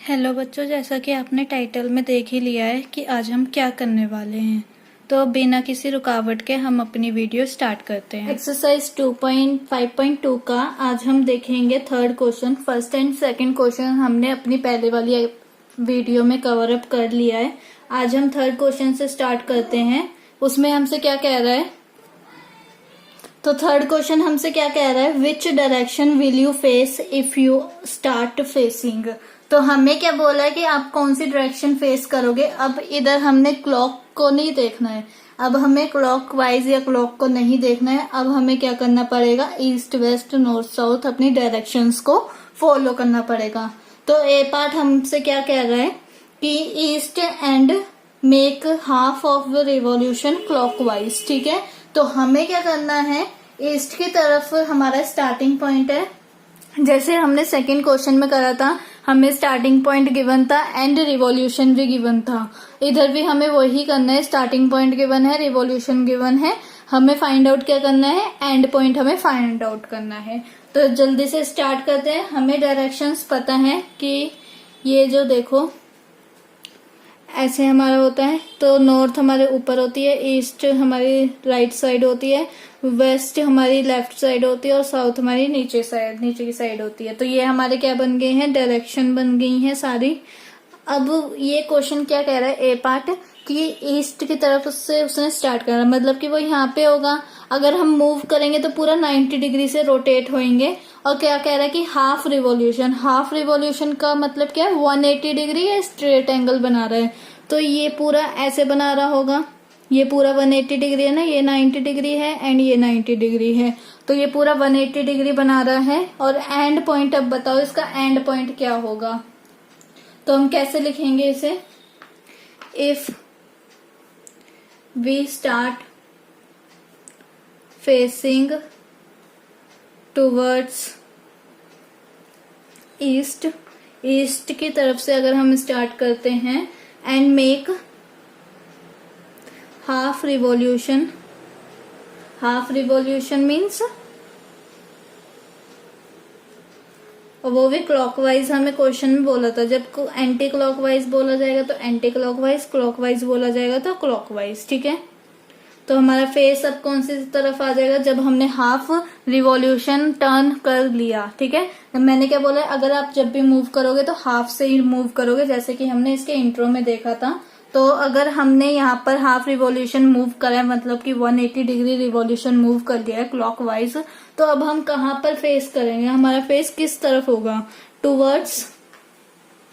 Hello बच्चों, जैसा कि आपने टाइटल में देख ही लिया है कि आज हम क्या करने वाले हैं। तो बिना किसी रुकावट के हम अपनी वीडियो स्टार्ट करते हैं। एक्सरसाइज 2.5.2 का आज हम देखेंगे third question. First and second question हमने अपनी पहले वाली वीडियो में कवर अप कर लिया है। आज हम थर्ड क्वेश्चन से स्टार्ट करते हैं। उसमें हमसे क्या कह रहा है, तो थर्ड क्वेश्चन हमसे क्या कह रहा है, which direction will you face if you start facing. तो हमें क्या बोला है कि आप कौन सी डायरेक्शन फेस करोगे। अब इधर हमने क्लॉक को नहीं देखना है, अब हमें क्लॉक वाइज या क्लॉक को नहीं देखना है। अब हमें क्या करना पड़ेगा, ईस्ट वेस्ट नॉर्थ साउथ अपनी डायरेक्शंस को फॉलो करना पड़ेगा। तो ए पार्ट हमसे क्या कह रहा है कि east and make half of the revolution clockwise. ठीक है, तो हमें क्या करना है, ईस्ट की तरफ हमारा स्टार्टिंग पॉइंट है। जैसे हमने सेकंड क्वेश्चन में करा था, हमें स्टार्टिंग पॉइंट गिवन था एंड रिवॉल्यूशन भी गिवन था। इधर भी हमें वही करना है, स्टार्टिंग पॉइंट गिवन है, रिवॉल्यूशन गिवन है। हमें फाइंड आउट क्या करना है, एंड पॉइंट हमें फाइंड आउट करना है। तो जल्दी से स्टार्ट करते हैं। हमें डायरेक्शंस पता है कि ये जो देखो ऐसे हमारा होता है, तो नॉर्थ हमारे ऊपर होती है, ईस्ट हमारी राइट साइड होती है, वेस्ट हमारी लेफ्ट साइड होती है और साउथ हमारी नीचे की साइड होती है। तो ये हमारे क्या बन गए हैं, डायरेक्शन बन गई हैं सारी। अब ये क्वेश्चन क्या कह रहा है, ए पार्ट, कि ईस्ट की तरफ से उसने स्टार्ट करा, मतलब कि वो यहाँ पे होगा। अगर हम मूव करेंगे तो पूरा 90 डिग्री से रोटेट होंगे। और क्या कह रहा है कि हाफ रिवॉल्यूशन का मतलब क्या है, 180 डिग्री या स्ट्रेट एंगल बना रहा है। तो ये पूरा ऐसे बना रहा होगा, ये पूरा 180 डिग्री है ना, ये 90 डिग्री है एंड ये 90 डिग्री है। तो ये पूरा 180 डिग्री बना रहा है। और एंड पॉइंट, अब बताओ इसका एंड पॉइंट क्या होगा। तो हम कैसे लिखेंगे इसे, if we start facing towards east की तरफ से अगर हम स्टार्ट करते हैं, and make half revolution means, और वो भी क्लॉकवाइज हमें क्वेश्चन में बोला था। जब एंटी क्लॉकवाइज बोला जाएगा तो एंटी क्लॉकवाइज, क्लॉकवाइज बोला जाएगा तो क्लॉकवाइज। ठीक है, तो हमारा फेस अब कौन सी तरफ आ जाएगा, जब हमने हाफ रिवॉल्यूशन टर्न कर लिया। ठीक है, मैंने क्या बोला, अगर आप जब भी मूव करोगे तो हाफ से ही मूव करोगे, जैसे कि हमने इसके इंट्रो में देखा था। तो अगर हमने यहाँ पर हाफ रिवॉल्यूशन मूव करा है, मतलब कि 180 डिग्री रिवॉल्यूशन मूव कर लिया है क्लॉकवाइज, तो अब हम कहाँ पर फेस करेंगे, हमारा फेस किस तरफ होगा, टूवर्ड्स,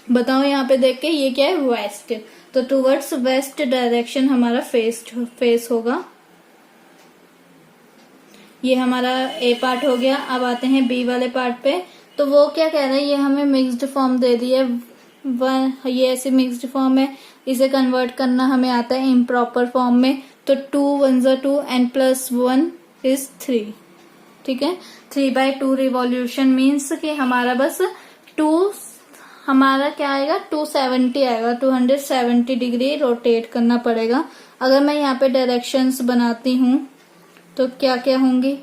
बताओ यहाँ पे देख के, ये क्या है, वेस्ट। तो टूवर्ड्स वेस्ट डायरेक्शन हमारा फेस होगा। ये हमारा ए पार्ट हो गया। अब आते हैं बी वाले पार्ट पे। तो वो क्या कह रहा है, ये हमें मिक्स्ड फॉर्म दे दी है, ये ऐसे मिक्स्ड फॉर्म है, इसे कन्वर्ट करना हमें आता है इम्प्रॉपर फॉर्म में। तो 2 1 2 एंड +1 इज 3। ठीक है, 3/2 रिवॉल्यूशन मीन्स कि हमारा बस 2, हमारा क्या आएगा, 270 आएगा, 270 डिग्री रोटेट करना पड़ेगा। अगर मैं यहाँ पे डायरेक्शंस बनाती हूँ तो क्या क्या होंगी,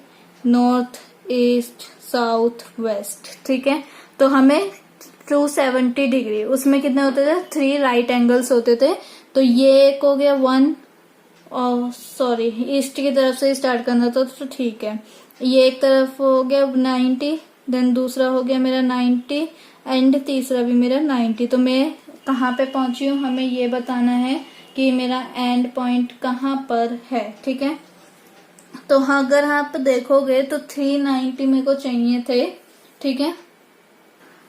नॉर्थ ईस्ट साउथ वेस्ट। ठीक है, तो हमें 270 डिग्री, उसमें कितने होते थे, 3 राइट एंगल्स होते थे। तो ये एक हो गया 1, और सॉरी ईस्ट की तरफ से स्टार्ट करना था तो ठीक है। ये एक तरफ हो गया 90, देन दूसरा हो गया मेरा 90 एंड तीसरा भी मेरा 90। तो मैं कहाँ पे पहुंची हूँ, हमें ये बताना है कि मेरा एंड पॉइंट कहाँ पर है। ठीक है, तो हाँ, अगर आप देखोगे तो 390 मेरे को चाहिए थे। ठीक है,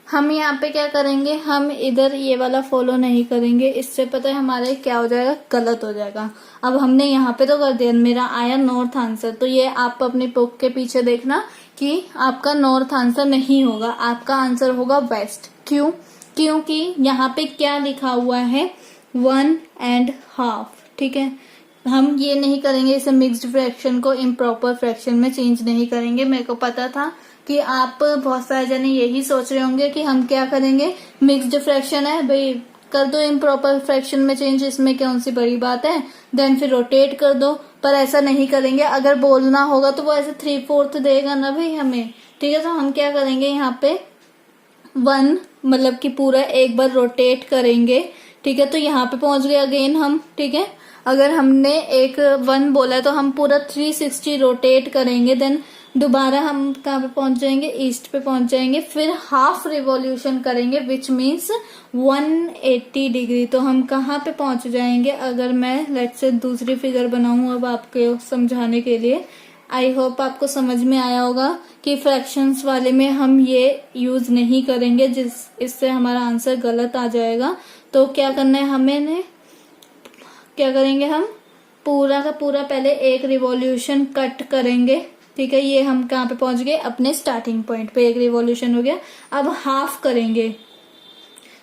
हम यहाँ पे क्या करेंगे, हम इधर ये वाला फॉलो नहीं करेंगे, इससे पता है हमारे क्या हो जाएगा, गलत हो जाएगा। अब हमने यहाँ पे तो कर दिया, मेरा आया नॉर्थ आंसर। तो ये आप अपनी बुक के पीछे देखना कि आपका नॉर्थ आंसर नहीं होगा, आपका आंसर होगा वेस्ट। क्यों, क्योंकि यहाँ पे क्या लिखा हुआ है, 1.5। ठीक है, हम ये नहीं करेंगे, इसे मिक्स्ड फ्रैक्शन को इम्प्रॉपर फ्रैक्शन में चेंज नहीं करेंगे। मेरे को पता था कि आप बहुत सारे जने यही सोच रहे होंगे कि हम क्या करेंगे, मिक्स्ड फ्रैक्शन है भाई, कर दो इम्प्रॉपर फ्रैक्शन में चेंज, इसमें कौन सी बड़ी बात है, देन फिर रोटेट कर दो। पर ऐसा नहीं करेंगे, अगर बोलना होगा तो वो ऐसे 3/4 देगा ना भाई हमें। ठीक है, तो हम क्या करेंगे, यहाँ पे 1 मतलब कि पूरा एक बार रोटेट करेंगे, ठीक है। तो यहाँ पे पहुंच गए अगेन हम, ठीक है। अगर हमने एक 1 बोला है तो हम पूरा 360 रोटेट करेंगे, देन दोबारा हम कहाँ पे पहुंच जाएंगे, ईस्ट पे पहुंच जाएंगे, फिर हाफ रिवॉल्यूशन करेंगे विच मीन्स 180 डिग्री। तो हम कहाँ पे पहुंच जाएंगे, अगर मैं लेट्स से दूसरी फिगर बनाऊं अब आपको समझाने के लिए। आई होप आपको समझ में आया होगा कि फ्रैक्शंस वाले में हम ये यूज नहीं करेंगे, इससे हमारा आंसर गलत आ जाएगा। तो क्या करना है हमें, क्या करेंगे हम, पूरा का पूरा पहले एक रिवॉल्यूशन कट करेंगे, ठीक है। ये हम कहाँ पे पहुंच गए, अपने स्टार्टिंग पॉइंट पे एक रिवॉल्यूशन हो गया। अब हाफ करेंगे,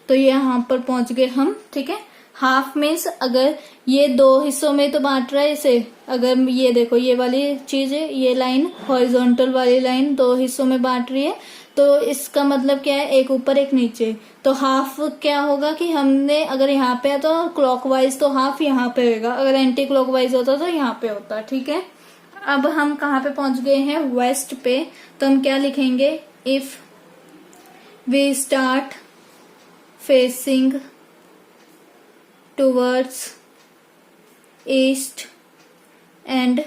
तो ये यहाँ पर पहुंच गए हम, ठीक है। हाफ मीन्स अगर ये 2 हिस्सों में तो बांट रहा है इसे, अगर ये देखो ये वाली चीज है, ये लाइन हॉरिजॉन्टल वाली लाइन 2 हिस्सों में बांट रही है, तो इसका मतलब क्या है, एक ऊपर एक नीचे। तो हाफ क्या होगा कि हमने अगर यहाँ पे है तो क्लॉकवाइज, तो हाफ यहाँ पे होगा, अगर एंटी क्लॉकवाइज होता तो यहाँ पे होता, ठीक है। अब हम कहाँ पे पहुंच गए हैं, वेस्ट पे। तो हम क्या लिखेंगे, if we start facing towards east and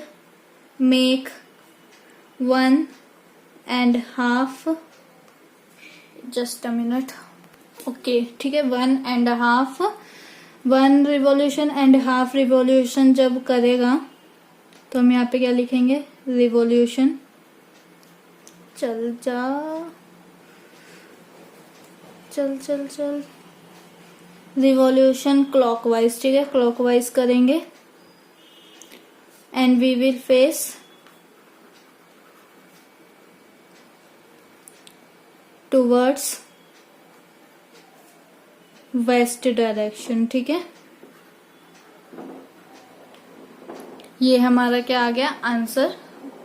make 1.5, just a minute, okay ठीक है, 1.5, 1 रिवॉल्यूशन एंड हाफ रिवॉल्यूशन जब करेगा तो हम यहाँ पे क्या लिखेंगे, रिवॉल्यूशन, चल जा, चल चल चल, रिवॉल्यूशन क्लॉकवाइज, ठीक है, क्लॉकवाइज करेंगे। And we will face towards west direction, ठीक है। ये हमारा क्या आ गया, आंसर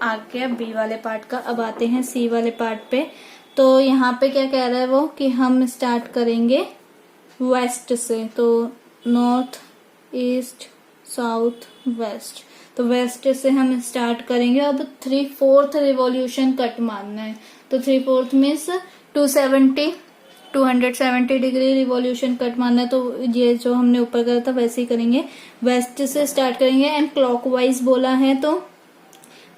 आ गया बी वाले पार्ट का। अब आते हैं सी वाले पार्ट पे। तो यहाँ पे क्या कह रहा है वो, कि हम स्टार्ट करेंगे वेस्ट से, तो नॉर्थ ईस्ट साउथ वेस्ट, तो वेस्ट से हम स्टार्ट करेंगे। अब 3/4 रिवॉल्यूशन कट मारना है, तो 3/4 मीन्स 270 डिग्री रिवॉल्यूशन कट मारना है। तो ये जो हमने ऊपर करा था वैसे ही करेंगे, वेस्ट से स्टार्ट करेंगे एंड क्लॉकवाइज बोला है, तो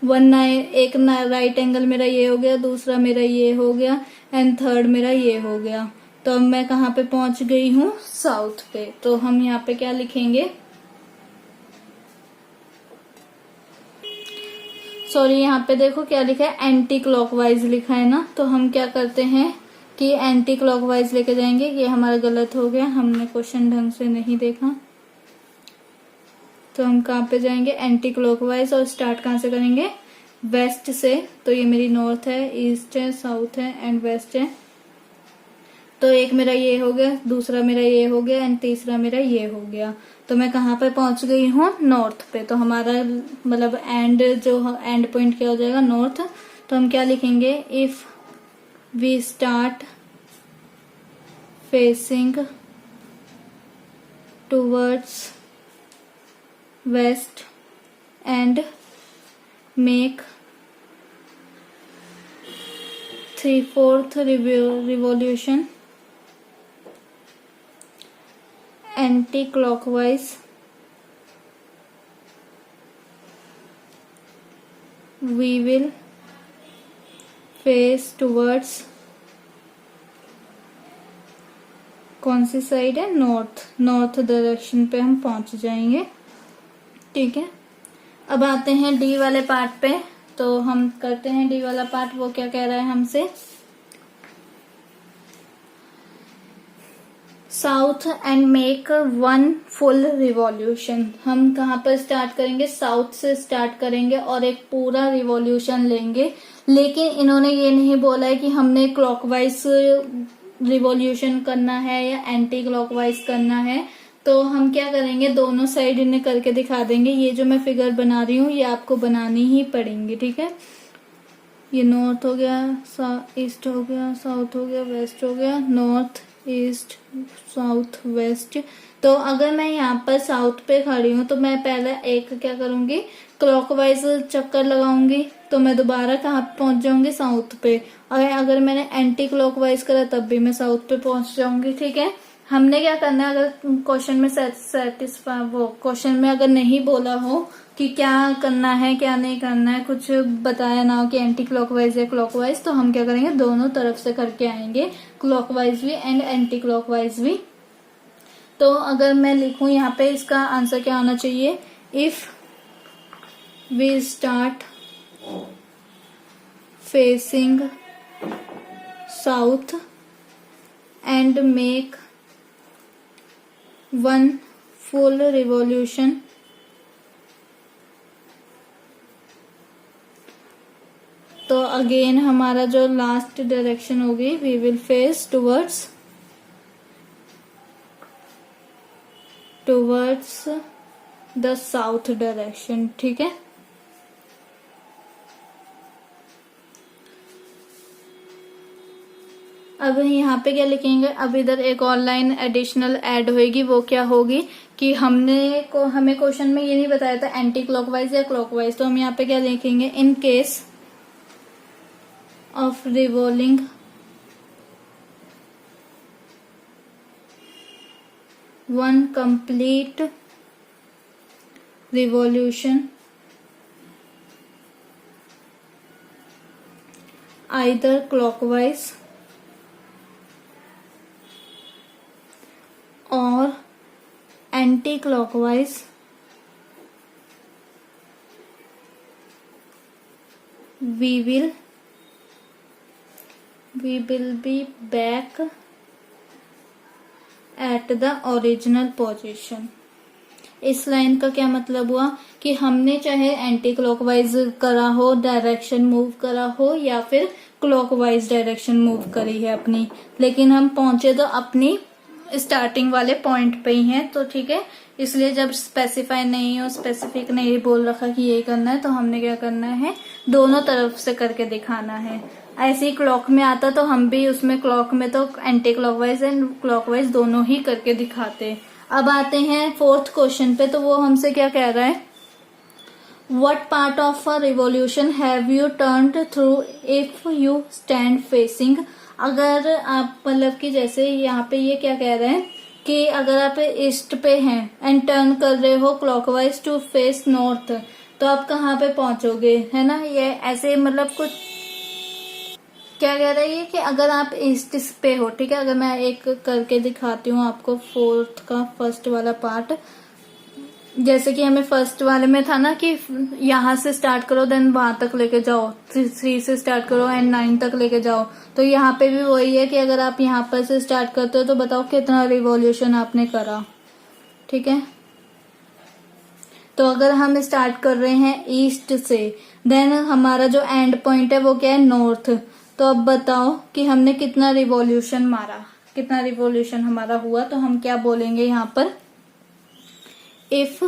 एक राइट एंगल मेरा ये हो गया, दूसरा मेरा ये हो गया एंड थर्ड मेरा ये हो गया। तो अब मैं कहाँ पे पहुंच गई हूँ, साउथ पे। तो हम यहाँ पे क्या लिखेंगे, सॉरी यहाँ पे देखो क्या लिखा है, एंटी क्लॉकवाइज लिखा है ना। तो हम क्या करते हैं कि एंटी क्लॉकवाइज लेके जाएंगे, ये हमारा गलत हो गया, हमने क्वेश्चन ढंग से नहीं देखा। तो हम कहाँ पे जाएंगे, एंटी क्लॉकवाइज, और स्टार्ट कहाँ से करेंगे, वेस्ट से। तो ये मेरी नॉर्थ है, ईस्ट है, साउथ है एंड वेस्ट है। तो एक मेरा ये हो गया, दूसरा मेरा ये हो गया एंड तीसरा मेरा ये हो गया। तो मैं कहाँ पे पहुंच गई हूँ, नॉर्थ पे। तो हमारा मतलब एंड जो एंड पॉइंट क्या हो जाएगा, नॉर्थ। तो हम क्या लिखेंगे, if we start facing towards west and make 3/4 revolution anti-clockwise, we will face towards, कौन सी साइड है, नॉर्थ डायरेक्शन पे हम पहुंच जाएंगे, ठीक है। अब आते हैं डी वाले पार्ट पे। तो हम करते हैं डी वाला पार्ट। वो क्या कह रहा है हमसे, south and make 1 full revolution. हम कहाँ पर स्टार्ट करेंगे, साउथ से स्टार्ट करेंगे और एक पूरा रिवॉल्यूशन लेंगे। लेकिन इन्होंने ये नहीं बोला है कि हमने क्लॉकवाइज रिवॉल्यूशन करना है या एंटी क्लॉकवाइज करना है। तो हम क्या करेंगे, दोनों साइड इन्हें करके दिखा देंगे। ये जो मैं फिगर बना रही हूँ ये आपको बनानी ही पड़ेंगी, ठीक है। ये नॉर्थ हो गया, ईस्ट हो गया, साउथ हो गया, वेस्ट हो गया, नॉर्थ ईस्ट साउथ वेस्ट। तो अगर मैं यहाँ पर साउथ पे खड़ी हूँ तो मैं पहले एक क्या करूंगी, क्लॉकवाइज चक्कर लगाऊंगी, तो मैं दोबारा कहाँ पे पहुंच जाऊंगी, साउथ पे। अगर मैंने एंटी क्लॉकवाइज करा तब भी मैं साउथ पे पहुंच जाऊंगी। ठीक है, हमने क्या करना है, अगर क्वेश्चन में सेटिस्फाई, वो क्वेश्चन में अगर नहीं बोला हो कि क्या करना है क्या नहीं करना है, कुछ बताया ना हो कि एंटी क्लॉकवाइज या क्लॉकवाइज, तो हम क्या करेंगे, दोनों तरफ से करके आएंगे, क्लॉकवाइज भी एंड एंटी क्लॉकवाइज भी। तो अगर मैं लिखूं यहाँ पे, इसका आंसर क्या होना चाहिए, if we start facing south and make one full revolution तो अगेन हमारा जो लास्ट डायरेक्शन होगी, we will face towards the south direction. ठीक है, अब यहाँ पे क्या लिखेंगे, अब इधर एक और लाइन एडिशनल ऐड होगी, वो क्या होगी कि हमें क्वेश्चन में ये नहीं बताया था एंटी क्लॉकवाइज या क्लॉकवाइज, तो हम यहाँ पे क्या लिखेंगे, in case of revolving one complete revolution either clockwise और anti clockwise, we will be back at the original position। इस लाइन का क्या मतलब हुआ कि हमने चाहे एंटी क्लॉकवाइज करा हो, डायरेक्शन मूव करा हो, या फिर क्लॉकवाइज डायरेक्शन मूव करी है अपनी, लेकिन हम पहुंचे तो अपनी स्टार्टिंग वाले पॉइंट पे ही है। तो ठीक है, इसलिए जब स्पेसिफाई नहीं हो, स्पेसिफिक नहीं बोल रखा कि ये करना है, तो हमने क्या करना है, दोनों तरफ से करके दिखाना है। ऐसे ही क्लॉक में आता तो हम भी उसमें, क्लॉक में तो एंटी क्लॉकवाइज एंड क्लॉकवाइज दोनों ही करके दिखाते। अब आते हैं फोर्थ क्वेश्चन पे, तो वो हमसे क्या कह रहा है, What part of a revolution have you turned through if you stand facing? अगर आप मतलब कि जैसे यहाँ पे ये क्या कह रहे हैं कि अगर आप ईस्ट पे हैं एंड टर्न कर रहे हो क्लॉकवाइज टू फेस नॉर्थ, तो आप कहाँ पे पहुंचोगे, है ना। ये ऐसे मतलब कुछ क्या कह रहा है ये कि अगर आप ईस्ट पे हो, ठीक है, अगर मैं एक करके दिखाती हूँ आपको फोर्थ का फर्स्ट वाला पार्ट। जैसे कि हमें फर्स्ट वाले में था ना कि यहाँ से स्टार्ट करो देन वहां तक लेके जाओ, 3 से स्टार्ट करो एंड 9 तक लेके जाओ, तो यहाँ पे भी वही है कि अगर आप यहाँ पर से स्टार्ट करते हो तो बताओ कितना रिवॉल्यूशन आपने करा। ठीक है, तो अगर हम स्टार्ट कर रहे हैं ईस्ट से, देन हमारा जो एंड पॉइंट है वो क्या है, नॉर्थ। तो अब बताओ कि हमने कितना रिवॉल्यूशन मारा, कितना रिवॉल्यूशन हमारा हुआ। तो हम क्या बोलेंगे यहाँ पर, if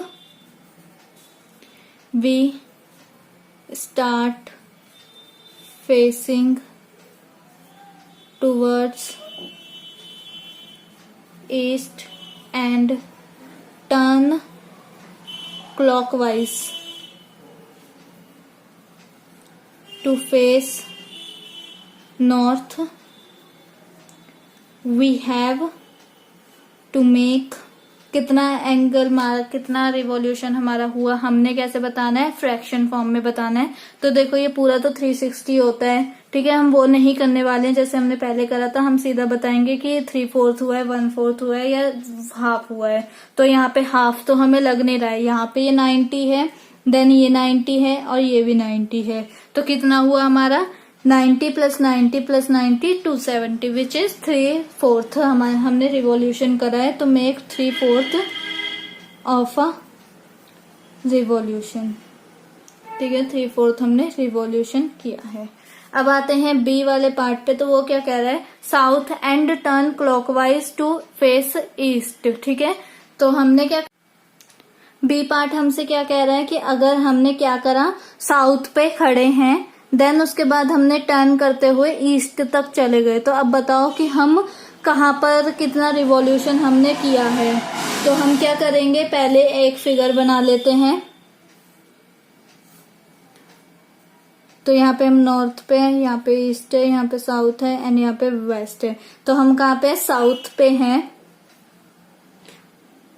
we start facing towards east and turn clockwise to face north, we have to make कितना एंगल मारा, कितना रिवॉल्यूशन हमारा हुआ, हमने कैसे बताना है, फ्रैक्शन फॉर्म में बताना है। तो देखो ये पूरा तो 360 होता है, ठीक है, हम वो नहीं करने वाले हैं जैसे हमने पहले करा था। हम सीधा बताएंगे कि 3/4 हुआ है, 1/4 हुआ है या हाफ हुआ है। तो यहाँ पे हाफ तो हमें लग नहीं रहा है, यहाँ पे ये 90 है, देन ये 90 है और ये भी 90 है। तो कितना हुआ हमारा, 90 + 90 + 90 270 विच इज 3/4 हमने रिवॉल्यूशन करा है। तो मेक 3/4 ऑफ अ रिवॉल्यूशन। ठीक है, 3/4 हमने रिवॉल्यूशन किया है। अब आते हैं बी वाले पार्ट पे, तो वो क्या कह रहा है, south and turn clockwise to face east. ठीक है, तो हमने क्या, बी पार्ट हमसे क्या कह रहा है कि अगर हमने क्या करा, साउथ पे खड़े हैं, देन उसके बाद हमने टर्न करते हुए ईस्ट तक चले गए। तो अब बताओ कि हम कहाँ पर कितना रिवॉल्यूशन हमने किया है। तो हम क्या करेंगे, पहले एक फिगर बना लेते हैं। तो यहाँ पे हम नॉर्थ पे हैं, यहाँ पे ईस्ट है, यहाँ पे साउथ है एंड यहाँ पे वेस्ट है। तो हम कहाँ पे साउथ पे हैं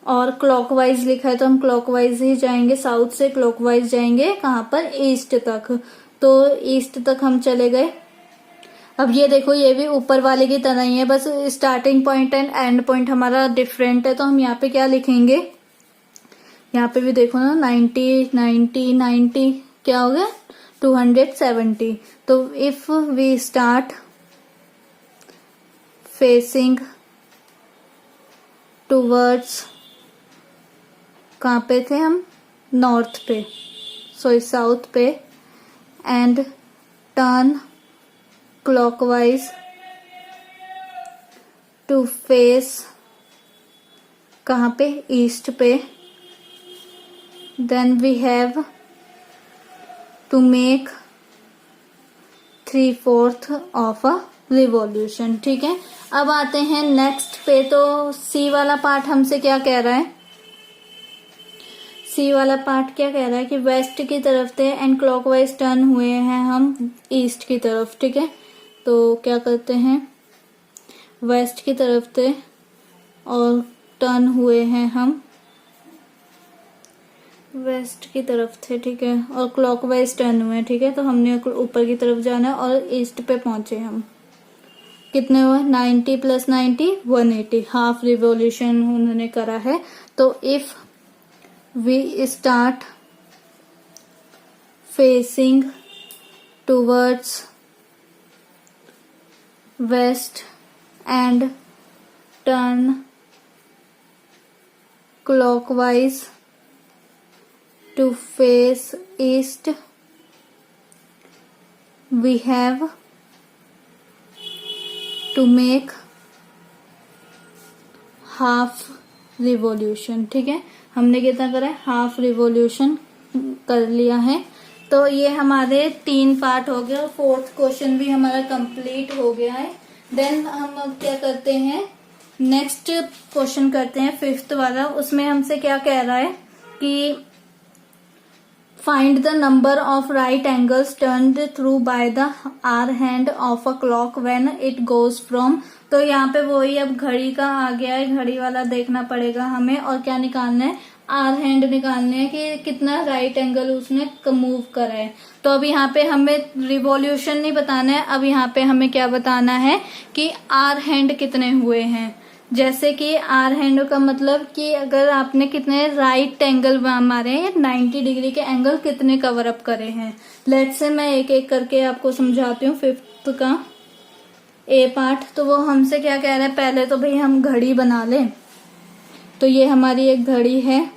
और क्लॉकवाइज लिखा है तो हम क्लॉकवाइज ही जाएंगे, साउथ से क्लॉकवाइज जाएंगे कहाँ पर, ईस्ट तक। तो ईस्ट तक हम चले गए। अब ये देखो ये भी ऊपर वाले की तरह ही है, बस starting point and and point हमारा डिफरेंट है। तो हम यहाँ पे क्या लिखेंगे, यहाँ पे भी देखो ना 90 90 90 क्या हो गया 270। तो if we start facing towards, कहाँ पे थे हम, नॉर्थ पे, सॉरी साउथ पे, and turn clockwise to face कहाँ पे, ईस्ट पे, then we have to make 3/4 of a revolution. ठीक है, अब आते हैं नेक्स्ट पे। तो सी वाला पार्ट हमसे क्या कह रहा है, सी वाला पार्ट क्या कह रहा है कि वेस्ट की तरफ थे एंड क्लॉकवाइज टर्न हुए हैं हम ईस्ट की तरफ। ठीक है, तो क्या करते हैं, वेस्ट की तरफ थे और टर्न हुए हैं हम वेस्ट की तरफ थे। ठीक है, और क्लॉकवाइज टर्न हुए हैं। ठीक है, तो हमने ऊपर की तरफ जाना है और ईस्ट पे पहुंचे हम। कितने हुए, 90 + 90 180, हाफ रिवॉल्यूशन उन्होंने करा है। तो if we start facing towards west and turn clockwise to face east, we have to make half revolution. ठीक है, हमने कितना करा है, हाफ रिवॉल्यूशन कर लिया है। तो ये हमारे 3 पार्ट हो गए और 4th क्वेश्चन भी हमारा कंप्लीट हो गया है। देन हम अब क्या करते हैं, नेक्स्ट क्वेश्चन करते हैं 5th वाला। उसमें हमसे क्या कह रहा है कि find the number of right angles turned through by the hour hand of a clock when it goes from. तो यहाँ पे वही अब घड़ी का आ गया है, घड़ी वाला देखना पड़ेगा हमें और क्या निकालना है, आर हैंड निकालने है कि कितना राइट एंगल उसने मूव करा है। तो अब यहाँ पे हमें रिवॉल्यूशन नहीं बताना है, अब यहाँ पे हमें क्या बताना है कि आर हैंड कितने हुए हैं। जैसे कि आर हैंड का मतलब कि अगर आपने कितने राइट एंगल मारे हैं, 90 डिग्री के एंगल कितने कवर अप करे हैं। लेट्स से मैं एक एक करके आपको समझाती हूँ। 5th का ए पार्ट, तो वो हमसे क्या कह रहे हैं, पहले तो भाई हम घड़ी बना लें। तो ये हमारी एक घड़ी है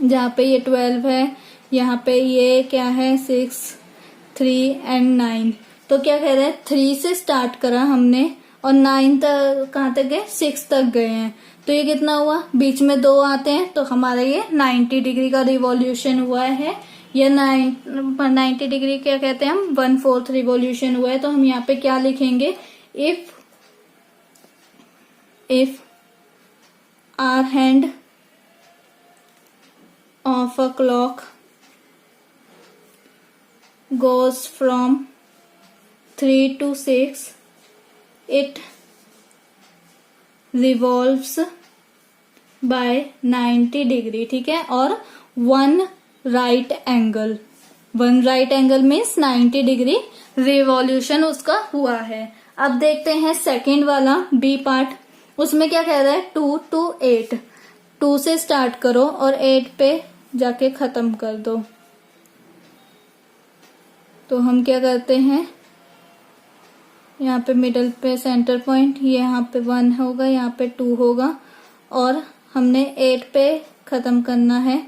जहाँ पे ये 12 है, यहाँ पे ये क्या है 6 3 एंड 9। तो क्या कह रहे हैं, 3 से स्टार्ट करा हमने और 9 तक, कहाँ तक गए, 6 तक गए हैं। तो ये कितना हुआ, बीच में 2 आते हैं तो हमारा ये 90 डिग्री का रिवॉल्यूशन हुआ है। ये 90 डिग्री क्या कहते हैं हम, 1/4 रिवॉल्यूशन हुआ है। तो हम यहाँ पे क्या लिखेंगे, if hour hand of a clock goes from 3 to 6, it revolves by 90 degree. ठीक है, और 1 right angle means 90 degree revolution उसका हुआ है। अब देखते हैं सेकंड वाला बी पार्ट। उसमें क्या कह रहा है, 2 to 8, 2 से स्टार्ट करो और 8 पे जाके खत्म कर दो। तो हम क्या करते हैं, यहाँ पे मिडल पे सेंटर पॉइंट, ये यहाँ पे 1 होगा, यहाँ पे 2 होगा और हमने 8 पे खत्म करना है।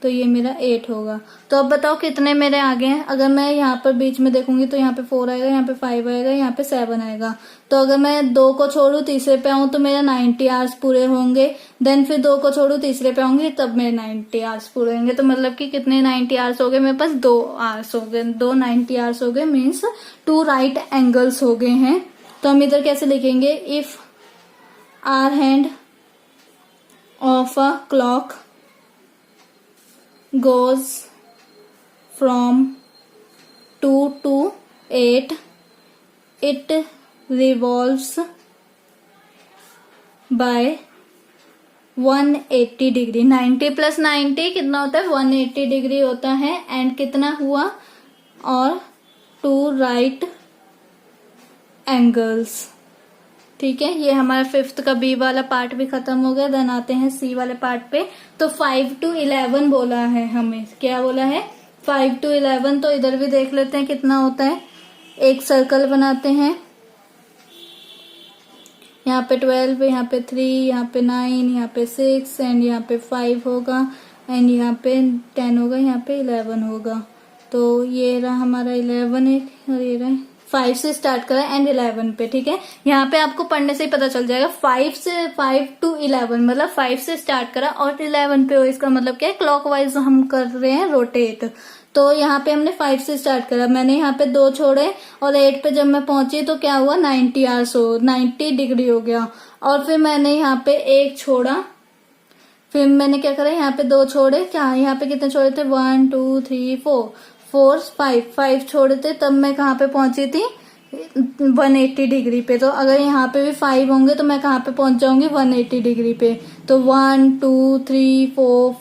तो ये मेरा 8 होगा। तो अब बताओ कितने मेरे आगे हैं। अगर मैं यहाँ पर बीच में देखूंगी तो यहाँ पे 4 आएगा, यहाँ पे 5 आएगा, यहाँ पे 7 आएगा। तो अगर मैं 2 को छोड़ू तीसरे पे आऊं तो मेरा 90 आवर्स पूरे होंगे। देन फिर 2 को छोड़ू तीसरे पे आऊंगी तब मेरे 90 आवर्स पूरे होंगे। तो मतलब कि कितने 90 आवर्स हो गए मेरे पास, 2 आवर्स हो गए, 2 90 आवर्स हो गए, मीन्स 2 राइट एंगल्स हो गए हैं। तो हम इधर कैसे लिखेंगे, if hour hand of a clock goes from 2 to 8 it revolves by 180 degree. 90 plus 90 कितना होता है? 180 डिग्री होता है। एंड कितना हुआ? और 2 राइट एंगल्स। ठीक है, ये हमारा 5th का बी वाला पार्ट भी खत्म हो गया। देन आते हैं सी वाले पार्ट पे। तो 5 to 11 बोला है हमें। क्या बोला है? 5 to 11। तो इधर भी देख लेते हैं कितना होता है। एक सर्कल बनाते हैं। यहाँ पे 12, यहाँ पे 3, यहाँ पे 9, यहाँ पे 6 एंड यहाँ पे 5 होगा एंड यहाँ पे 10 होगा, यहाँ पे 11 होगा। तो ये रहा हमारा 11 है और ये रहा 5 से स्टार्ट करा एंड 11 पे। ठीक है, यहाँ पे आपको पढ़ने से ही पता चल जाएगा। 5 to 11 मतलब 5 से स्टार्ट करा और 11 पे हो। इसका मतलब क्या है? क्लॉकवाइज हम कर रहे हैं रोटेट। तो यहाँ पे हमने 5 से स्टार्ट करा, मैंने यहाँ पे 2 छोड़े और 8 पे जब मैं पहुंची तो क्या हुआ? 90 डिग्री हो गया। और फिर मैंने यहाँ पे 1 छोड़ा, फिर मैंने क्या करा? यहाँ पे 2 छोड़े। क्या यहाँ पे कितने छोड़े थे? 1 2 3 4 5 छोड़े थे। तब मैं कहाँ पे पहुंची थी? 180 डिग्री पे। तो अगर यहाँ पे भी 5 होंगे तो मैं कहाँ पे पहुंच जाऊंगी? 180 डिग्री पे। तो 1 2 3 4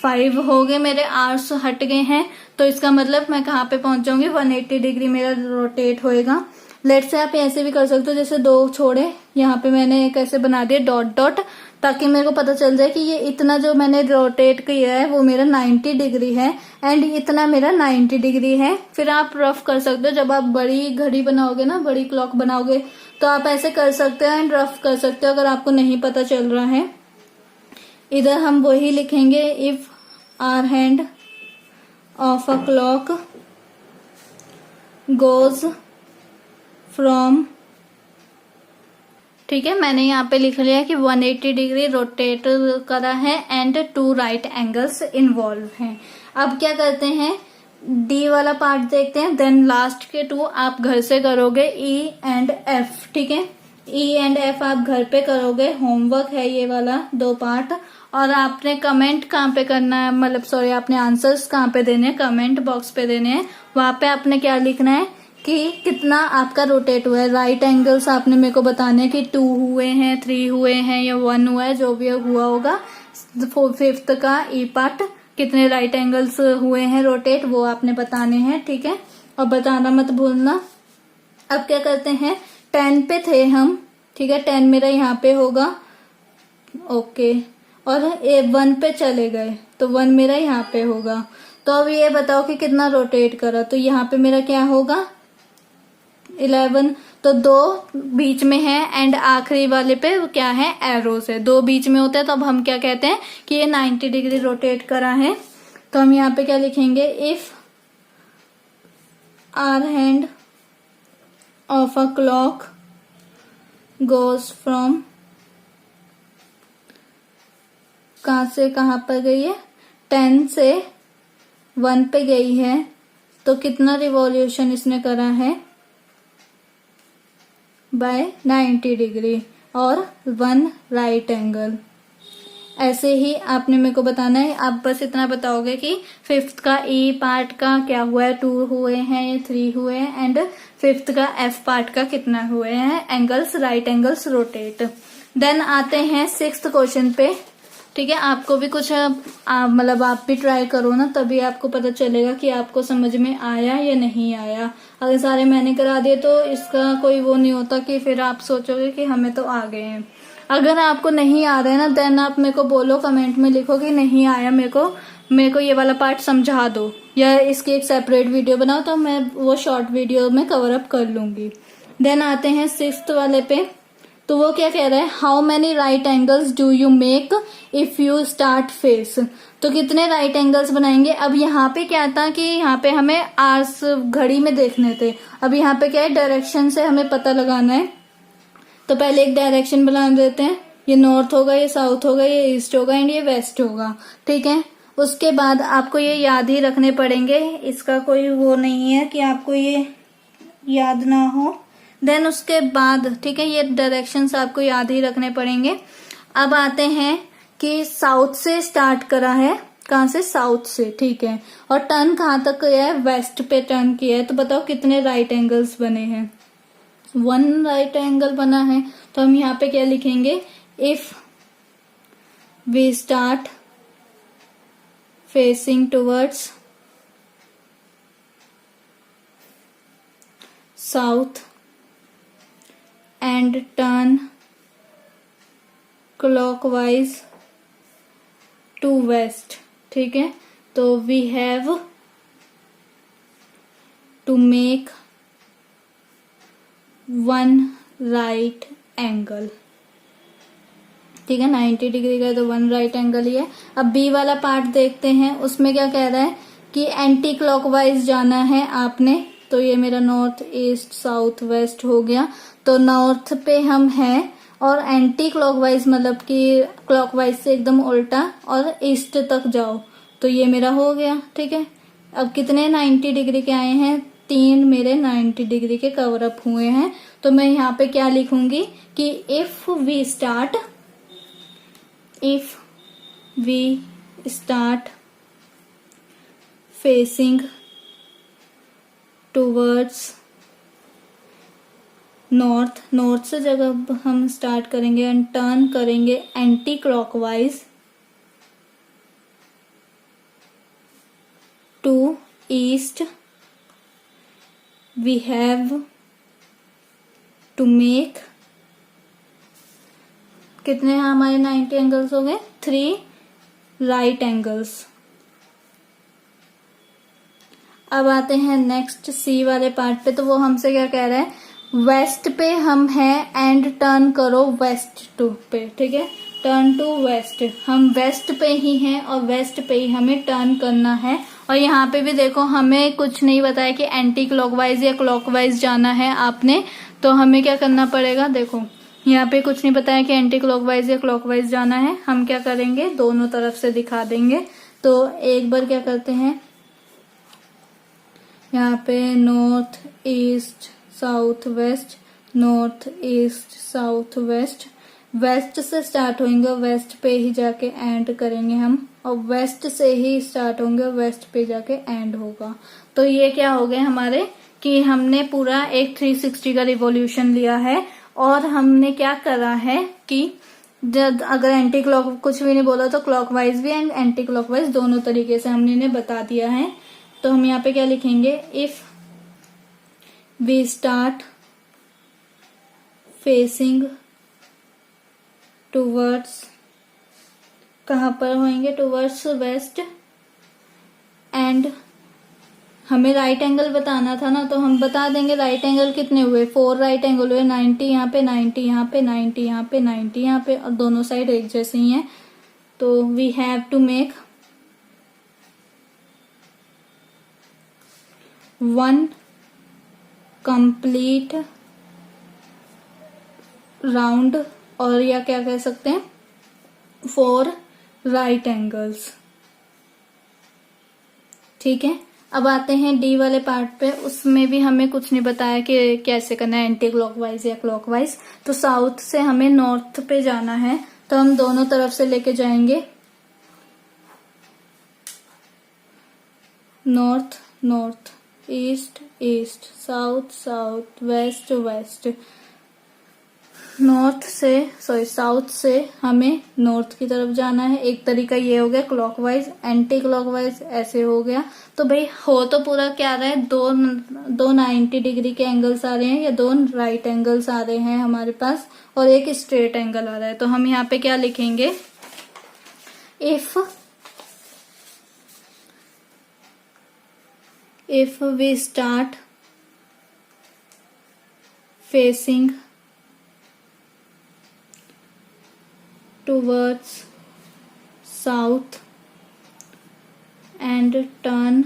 5 हो गए, मेरे आर्स हट गए हैं। तो इसका मतलब मैं कहाँ पे पहुंच जाऊंगी? 180 डिग्री मेरा रोटेट होएगा। लेट से आप ऐसे भी कर सकते हो, जैसे 2 छोड़े, यहाँ पे मैंने कैसे बना दिया डॉट डॉट, ताकि मेरे को पता चल जाए कि ये इतना जो मैंने रोटेट किया है वो मेरा 90 डिग्री है एंड इतना मेरा 90 डिग्री है। फिर आप रफ कर सकते हो। जब आप बड़ी घड़ी बनाओगे ना, बड़ी क्लॉक बनाओगे, तो आप ऐसे कर सकते हो एंड रफ कर सकते हो अगर आपको नहीं पता चल रहा है। इधर हम वही लिखेंगे, if hour hand of a clock goes from. ठीक है, मैंने यहाँ पे लिख लिया कि 180 डिग्री रोटेट करा है एंड 2 राइट एंगल्स इन्वॉल्व हैं। अब क्या करते हैं? डी वाला पार्ट देखते हैं। देन लास्ट के 2 आप घर से करोगे, ई एंड एफ। ठीक है, ई एंड एफ आप घर पे करोगे। होमवर्क है ये वाला 2 पार्ट। और आपने कमेंट कहाँ पे करना है, मतलब सॉरी, आपने आंसर्स कहाँ पे देने हैं? कमेंट बॉक्स पे देने हैं। वहां पे आपने क्या लिखना है कि कितना आपका रोटेट हुआ है। राइट एंगल्स आपने मेरे को बताने हैं कि 2 हुए हैं, 3 हुए हैं या 1 हुआ है, जो भी हुआ होगा। 5th का ई पार्ट कितने राइट एंगल्स हुए हैं रोटेट, वो आपने बताने हैं। ठीक है, और बताना मत भूलना। अब क्या करते हैं? 10 पे थे हम। ठीक है, 10 मेरा यहाँ पे होगा। ओके, और 1 पे चले गए तो 1 मेरा यहाँ पे होगा। तो अब ये बताओ कि कितना रोटेट करा। तो यहाँ पे मेरा क्या होगा? 11। तो 2 बीच में है एंड आखिरी वाले पे क्या है? एरोस है। 2 बीच में होते हैं तो अब हम क्या कहते हैं कि ये 90 डिग्री रोटेट करा है। तो हम यहाँ पे क्या लिखेंगे? If hour hand of a clock goes from, कहाँ से कहाँ पर गई है? 10 से 1 पे गई है। तो कितना रिवॉल्यूशन इसने करा है? बाय 90 डिग्री और 1 राइट एंगल। ऐसे ही आपने मेरे को बताना है। आप बस इतना बताओगे कि 5th का ई पार्ट का क्या हुआ है? 2 हुए हैं या 3 हुए हैं एंड 5th का एफ पार्ट का कितना हुए हैं angles, right angles rotate. Then आते हैं 6th क्वेश्चन पे। ठीक है, आपको भी कुछ मतलब आप भी ट्राई करो ना, तभी आपको पता चलेगा कि आपको समझ में आया या नहीं आया। अगर सारे मैंने करा दिए तो इसका कोई वो नहीं होता कि फिर आप सोचोगे कि हमें तो आ गए हैं। अगर आपको नहीं आ रहा है ना, देन आप मेरे को बोलो, कमेंट में लिखो कि नहीं आया, मेरे को ये वाला पार्ट समझा दो, या इसकी एक सेपरेट वीडियो बनाओ तो मैं वो शॉर्ट वीडियो में कवर अप कर लूंगी। देन आते हैं 6th वाले पे। तो वो क्या कह रहा है? How many right angles do you make if you start phase. तो कितने राइट एंगल्स बनाएंगे। अब यहाँ पे क्या था कि यहाँ पे हमें आर्स घड़ी में देखने थे। अब यहाँ पे क्या है? डायरेक्शन से हमें पता लगाना है। तो पहले एक डायरेक्शन बना देते हैं। ये नॉर्थ होगा, ये साउथ होगा, ये ईस्ट होगा एंड ये वेस्ट होगा। ठीक है, उसके बाद आपको ये याद ही रखने पड़ेंगे। इसका कोई वो नहीं है कि आपको ये याद ना हो। देन उसके बाद ठीक है, ये डायरेक्शंस आपको याद ही रखने पड़ेंगे। अब आते हैं कि साउथ से स्टार्ट करा है कहाँ से, साउथ से, ठीक है। और टर्न कहाँ तक किया है, वेस्ट पे टर्न किया है। तो बताओ कितने राइट एंगल्स बने हैं, 1 राइट एंगल बना है। तो हम यहाँ पे क्या लिखेंगे, if we start facing towards south and turn clockwise to west, ठीक है। तो we have to make 1 right angle, ठीक है। 90 डिग्री का तो 1 राइट एंगल ही है। अब बी वाला पार्ट देखते हैं, उसमें क्या कह रहा है कि एंटी क्लॉकवाइज जाना है आपने। तो ये मेरा नॉर्थ ईस्ट साउथ वेस्ट हो गया। तो नॉर्थ पे हम हैं और एंटी क्लॉकवाइज मतलब कि क्लॉकवाइज से एकदम उल्टा और ईस्ट तक जाओ। तो ये मेरा हो गया, ठीक है। अब कितने 90 डिग्री के आए हैं, 3 मेरे 90 डिग्री के कवर अप हुए हैं। तो मैं यहाँ पे क्या लिखूंगी कि if we start facing towards north से जब हम स्टार्ट करेंगे एंड टर्न करेंगे anti clockwise to east, we have to make, कितने हमारे 90 एंगल्स हो गए, 3 राइट एंगल्स। अब आते हैं नेक्स्ट सी वाले पार्ट पे। तो वो हमसे क्या कह रहा है, वेस्ट पे हम हैं एंड टर्न करो वेस्ट टू पे, ठीक है। टर्न टू वेस्ट, हम वेस्ट पे ही हैं और वेस्ट पे ही हमें टर्न करना है। और यहाँ पे भी देखो हमें कुछ नहीं बताया कि एंटी क्लॉकवाइज या क्लॉकवाइज जाना है आपने। तो हमें क्या करना पड़ेगा, देखो यहाँ पे कुछ नहीं बताया कि एंटी क्लॉकवाइज या क्लॉकवाइज जाना है। हम क्या करेंगे, दोनों तरफ से दिखा देंगे। तो एक बार क्या करते हैं, यहाँ पे north east south west, north east south west, west से स्टार्ट होंगे वेस्ट पे ही जाके एंड करेंगे हम, और वेस्ट से ही स्टार्ट होंगे वेस्ट पे जाके एंड होगा। तो ये क्या हो गए हमारे कि हमने पूरा एक 360 का रिवॉल्यूशन लिया है। और हमने क्या करा है कि जब अगर एंटी क्लॉक कुछ भी नहीं बोला तो क्लॉकवाइज भी एंड एंटी क्लॉकवाइज दोनों तरीके से हमने इन्हें बता दिया है। तो हम यहाँ पे क्या लिखेंगे, if we start facing towards, कहाँ पर होंगे, टूवर्ड्स वेस्ट, एंड हमें राइट एंगल बताना था ना, तो हम बता देंगे राइट एंगल कितने हुए, 4 राइट एंगल हुए, 90 यहाँ पे, 90 यहाँ पे, 90 यहाँ पे, 90 यहाँ पे, और दोनों साइड एक जैसे ही हैं। तो we have to make 1 complete round, और या क्या कह सकते हैं 4 राइट एंगल्स, ठीक है। अब आते हैं डी वाले पार्ट पे, उसमें भी हमें कुछ नहीं बताया कि कैसे करना है, एंटी क्लॉकवाइज या क्लॉकवाइज। तो साउथ से हमें नॉर्थ पे जाना है, तो हम दोनों तरफ से लेके जाएंगे, north north, east east, south south, west west. South से हमें नॉर्थ की तरफ जाना है। एक तरीका ये हो गया क्लॉकवाइज, एंटी क्लॉकवाइज ऐसे हो गया। तो भाई हो तो पूरा क्या रहा है, दो 90 डिग्री के एंगल्स आ रहे हैं या 2 राइट एंगल्स आ रहे हैं हमारे पास, और एक स्ट्रेट एंगल आ रहा है। तो हम यहाँ पे क्या लिखेंगे, if we start facing towards south and turn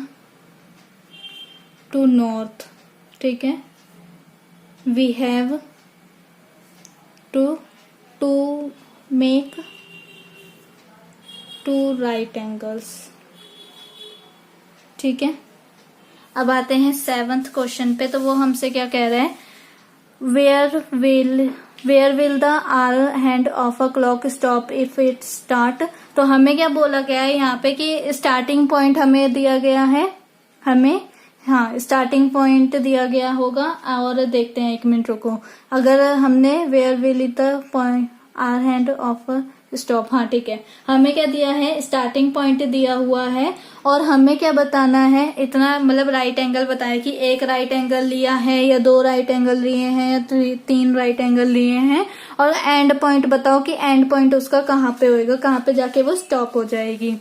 to north, ठीक है, we have to make 2 right angles, ठीक है। अब आते हैं 7th क्वेश्चन पे। तो वो हमसे क्या कह रहा है, where will the hour hand of a clock stop if it start. तो हमें क्या बोला गया है यहाँ पे कि स्टार्टिंग पॉइंट हमें दिया गया है, हमें स्टार्टिंग पॉइंट दिया गया होगा। और देखते हैं, 1 मिनट रुको। अगर हमने where will the point hour hand of stop, ठीक है, हमें क्या दिया है, स्टार्टिंग पॉइंट दिया हुआ है और हमें क्या बताना है, इतना मतलब राइट एंगल बताया कि 1 राइट एंगल लिया है या 2 राइट एंगल लिए हैं या 3 राइट एंगल लिए हैं, और एंड पॉइंट बताओ कि एंड पॉइंट उसका कहाँ पे होएगा, कहाँ पे जाके वो स्टॉप हो जाएगी।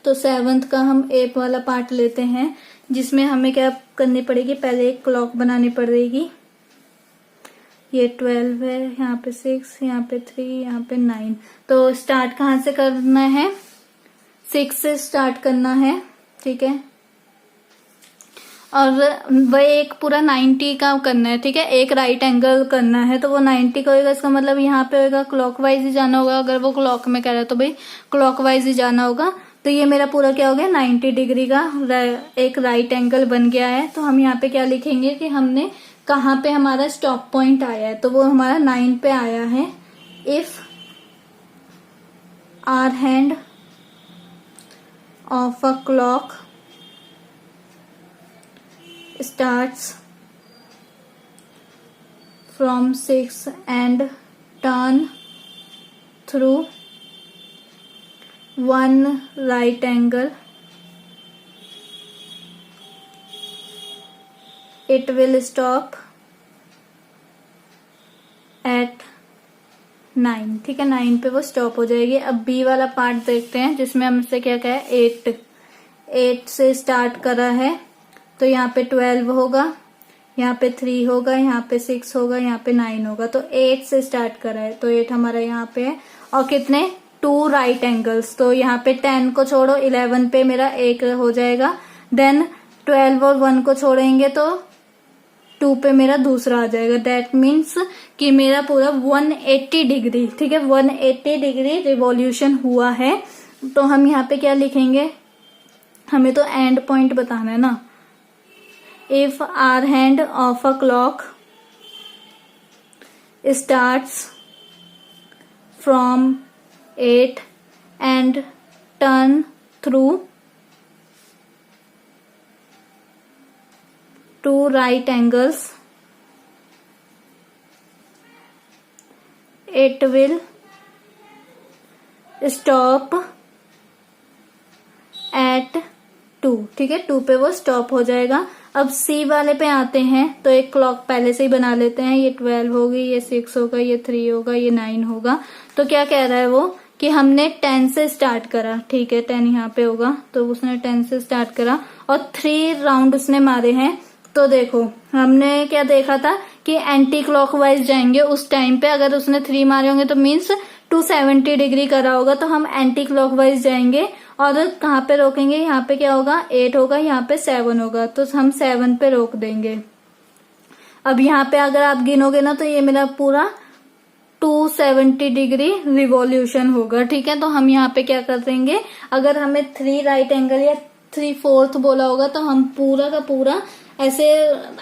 तो 7th का हम ए वाला पार्ट लेते हैं, जिसमें हमें क्या करनी पड़ेगी, पहले एक क्लॉक बनानी पड़ेगी। ये 12 है, यहाँ पे 6, यहाँ पे 3, यहाँ पे 9। तो स्टार्ट कहाँ से करना है, 6 से स्टार्ट करना है, ठीक है। और वह एक पूरा 90 का करना है, ठीक है, एक राइट एंगल करना है, तो वो 90 का होगा। इसका मतलब यहाँ पे होगा क्लॉकवाइज ही जाना होगा। अगर वो क्लॉक में कह रहा है तो भाई क्लॉकवाइज ही जाना होगा। तो ये मेरा पूरा क्या हो गया, 90 डिग्री का एक राइट एंगल बन गया है। तो हम यहाँ पे क्या लिखेंगे कि हमने कहाँ पे हमारा स्टॉप पॉइंट आया है, तो वो हमारा 9 पे आया है। If hour hand of a clock starts from 6 and turn through 1 right angle, it will stop at 9, ठीक है, 9 पे वो स्टॉप हो जाएगी। अब बी वाला पार्ट देखते हैं, जिसमें हमसे क्या कहा है, 8 से स्टार्ट करा है, तो यहाँ पे 12 होगा, यहाँ पे 3 होगा, यहाँ पे 6 होगा, यहाँ पे 9 होगा। तो 8 से स्टार्ट करा है, तो 8 हमारा यहाँ पे है। और कितने, 2 राइट एंगल्स, तो यहाँ पे 10 को छोड़ो, 11 पे मेरा 1 हो जाएगा। देन 12 और 1 को छोड़ेंगे तो 2 पे मेरा दूसरा आ जाएगा। दैट मीन्स कि मेरा पूरा 180 डिग्री, ठीक है, 180 डिग्री रिवॉल्यूशन हुआ है। तो हम यहाँ पे क्या लिखेंगे, हमें तो एंड पॉइंट बताना है ना। If our hand of a clock starts from 8 and turn through 2 right angles, it will stop at 2, ठीक है, 2 पे वो स्टॉप हो जाएगा। अब सी वाले पे आते हैं, तो एक क्लॉक पहले से ही बना लेते हैं। ये 12 होगी, ये 6 होगा, ये 3 होगा, ये 9 होगा। तो क्या कह रहा है वो कि हमने 10 से स्टार्ट करा, ठीक है, 10 यहाँ पे होगा, तो उसने 10 से स्टार्ट करा और 3 राउंड उसने मारे हैं। तो देखो हमने क्या देखा था कि एंटी क्लॉकवाइज जाएंगे उस टाइम पे। अगर उसने 3 मारे होंगे तो मीन्स 270 डिग्री करा होगा, तो हम एंटी क्लॉकवाइज जाएंगे। और कहाँ पे रोकेंगे, यहाँ पे क्या होगा, 8 होगा, यहाँ पे 7 होगा, तो हम 7 पे रोक देंगे। अब यहाँ पे अगर आप गिनोगे ना, तो ये मेरा पूरा 270 डिग्री रिवॉल्यूशन होगा, ठीक है। तो हम यहाँ पे क्या कर देंगे, अगर हमें 3 राइट एंगल या 3/4 बोला होगा, तो हम पूरा का पूरा ऐसे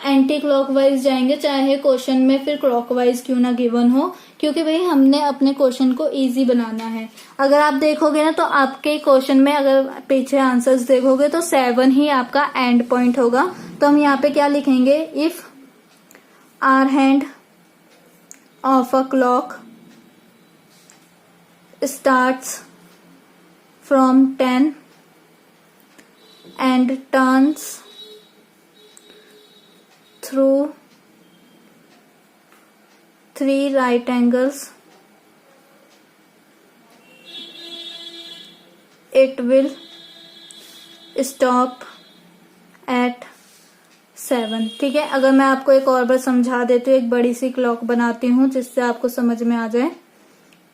एंटी क्लॉकवाइज जाएंगे, चाहे क्वेश्चन में फिर क्लॉकवाइज क्यों ना गिवन हो, क्योंकि भाई हमने अपने क्वेश्चन को इजी बनाना है। अगर आप देखोगे ना, तो आपके क्वेश्चन में अगर पीछे आंसर्स देखोगे तो 7 ही आपका एंड पॉइंट होगा। तो हम यहाँ पे क्या लिखेंगे, if hour hand of a clock starts from 10 and turns through 3 right angles, it will stop at 7, ठीक है। अगर मैं आपको एक और बार समझा देती हूँ, एक बड़ी सी क्लॉक बनाती हूँ जिससे आपको समझ में आ जाए।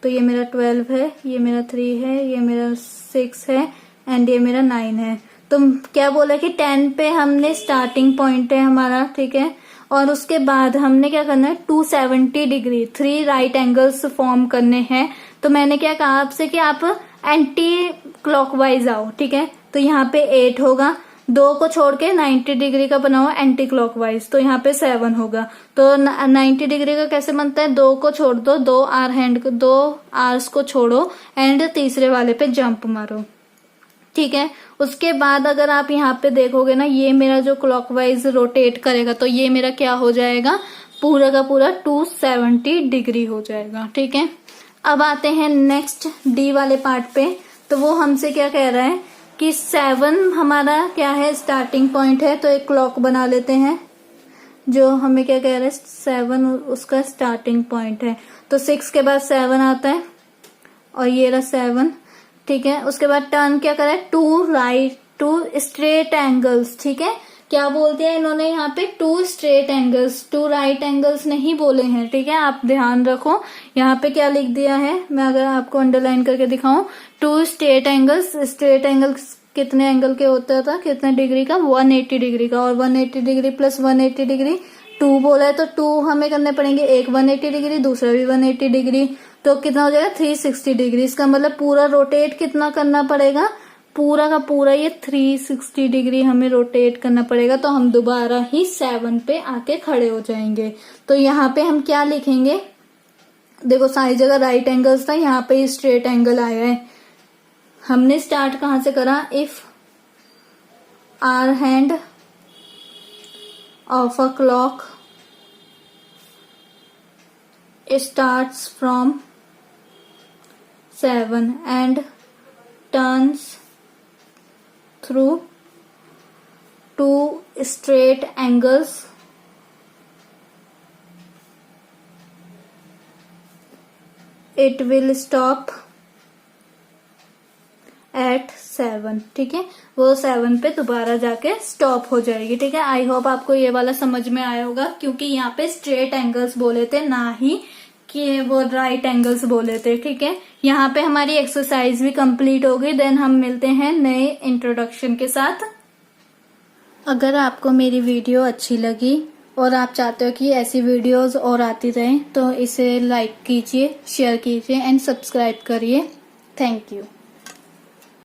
तो ये मेरा 12 है, ये मेरा 3 है, ये मेरा 6 है एंड ये मेरा 9 है। तो क्या बोला कि 10 पे हमने स्टार्टिंग पॉइंट है हमारा, ठीक है, और उसके बाद हमने क्या करना है, 270 डिग्री 3 राइट एंगल्स फॉर्म करने हैं। तो मैंने क्या कहा आपसे कि आप एंटी क्लॉकवाइज आओ, ठीक है। तो यहाँ पे 8 होगा, 2 को छोड़ के 90 डिग्री का बना हुआ एंटी क्लॉकवाइज, तो यहाँ पे 7 होगा। तो 90 डिग्री का कैसे बनता है, 2 को छोड़ दो, 2 आर्स को छोड़ो एंड तीसरे वाले पे जंप मारो, ठीक है। उसके बाद अगर आप यहाँ पे देखोगे ना, ये मेरा जो क्लॉकवाइज रोटेट करेगा तो ये मेरा क्या हो जाएगा, पूरा का पूरा 270 डिग्री हो जाएगा, ठीक है। अब आते हैं नेक्स्ट डी वाले पार्ट पे। तो वो हमसे क्या कह रहा है कि 7 हमारा क्या है, स्टार्टिंग पॉइंट है। तो एक क्लॉक बना लेते हैं जो हमें क्या कह रहा है, 7 उसका स्टार्टिंग पॉइंट है। तो 6 के बाद 7 आता है और ये रहा 7, ठीक है। उसके बाद टर्न क्या करा है, 2 स्ट्रेट एंगल्स, ठीक है। क्या बोलते हैं इन्होंने यहाँ पे, 2 स्ट्रेट एंगल्स, 2 राइट एंगल्स नहीं बोले हैं, ठीक है। आप ध्यान रखो यहाँ पे क्या लिख दिया है, मैं अगर आपको अंडरलाइन करके दिखाऊं, 2 स्ट्रेट एंगल्स। स्ट्रेट एंगल्स कितने एंगल के होता था, कितने डिग्री का, 180 डिग्री का। और 180 डिग्री प्लस 180 डिग्री 2 बोला है, तो 2 हमें करने पड़ेंगे, एक 180 डिग्री, दूसरा भी 180 डिग्री, तो कितना हो जाएगा 360 डिग्री। इसका मतलब पूरा रोटेट कितना करना पड़ेगा, पूरा का पूरा ये 360 डिग्री हमें रोटेट करना पड़ेगा। तो हम दोबारा ही 7 पे आके खड़े हो जाएंगे। तो यहाँ पे हम क्या लिखेंगे, देखो सारी जगह राइट एंगल्स था, यहाँ पे स्ट्रेट एंगल आया है। हमने स्टार्ट कहाँ से करा, if hour hand of a clock starts from 7 and turns through 2 straight angles, it will stop at 7, ठीक है। वो 7 पे दोबारा जाके स्टॉप हो जाएगी, ठीक है। आई होप आपको ये वाला समझ में आया होगा, क्योंकि यहाँ पे स्ट्रेट एंगल्स बोले थे, ना ही कि वो राइट एंगल्स बोले थे, ठीक है। यहाँ पे हमारी एक्सरसाइज भी कंप्लीट हो गई। देन हम मिलते हैं नए इंट्रोडक्शन के साथ। अगर आपको मेरी वीडियो अच्छी लगी और आप चाहते हो कि ऐसी वीडियोस और आती रहें, तो इसे लाइक कीजिए, शेयर कीजिए एंड सब्सक्राइब करिए। Thank you.